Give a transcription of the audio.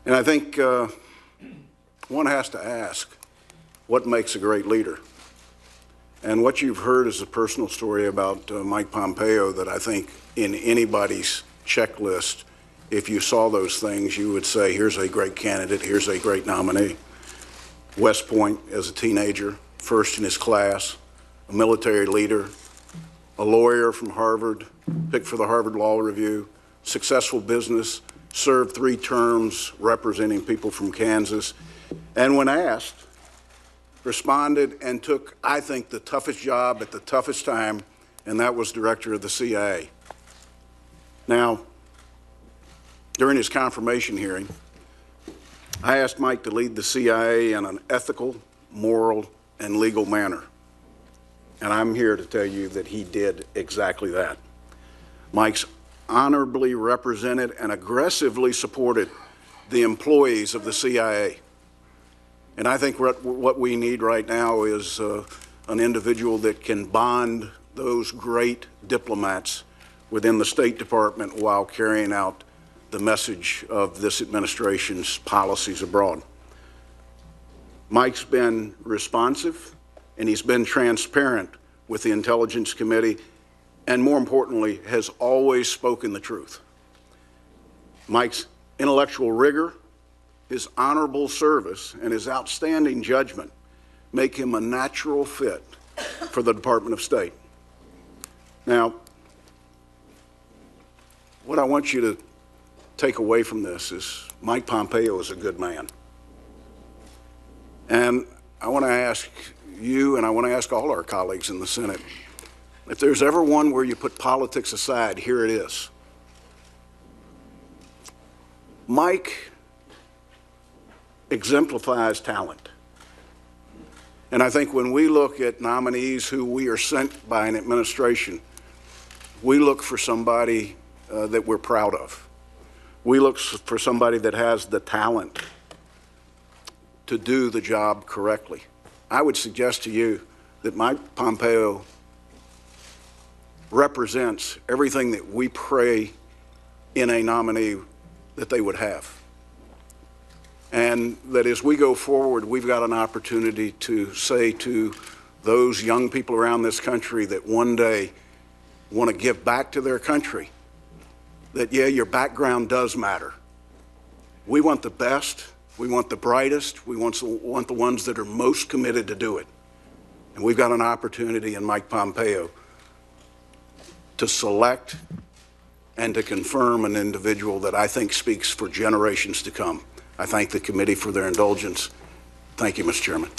And I think one has to ask, what makes a great leader? And what you've heard is a personal story about Mike Pompeo that I think in anybody's checklist, if you saw those things, you would say, here's a great candidate, here's a great nominee. West Point as a teenager, first in his class, a military leader, a lawyer from Harvard, picked for the Harvard Law Review, successful business, served 3 terms representing people from Kansas, and when asked, responded and took, I think, the toughest job at the toughest time, and that was director of the CIA. Now, during his confirmation hearing, I asked Mike to lead the CIA in an ethical, moral, and legal manner. And I'm here to tell you that he did exactly that. Mike's honorably represented and aggressively supported the employees of the CIA. And I think what we need right now is an individual that can bond those great diplomats within the State Department while carrying out the message of this administration's policies abroad. Mike's been responsive, and he's been transparent with the Intelligence Committee, and more importantly, has always spoken the truth. Mike's intellectual rigor, his honorable service, and his outstanding judgment make him a natural fit for the Department of State. Now, what I want you to take away from this is Mike Pompeo is a good man. And I want to ask you, and I want to ask all our colleagues in the Senate, if there's ever one where you put politics aside, here it is. Mike exemplifies talent. And I think when we look at nominees who we are sent by an administration, we look for somebody that we're proud of. We look for somebody that has the talent to do the job correctly. I would suggest to you that Mike Pompeo represents everything that we pray in a nominee that they would have. And that as we go forward, we've got an opportunity to say to those young people around this country that one day want to give back to their country, that, yeah, your background does matter. We want the best, we want the brightest, we want the ones that are most committed to do it. And we've got an opportunity in Mike Pompeo to select and to confirm an individual that I think speaks for generations to come. I thank the committee for their indulgence. Thank you, Mr. Chairman.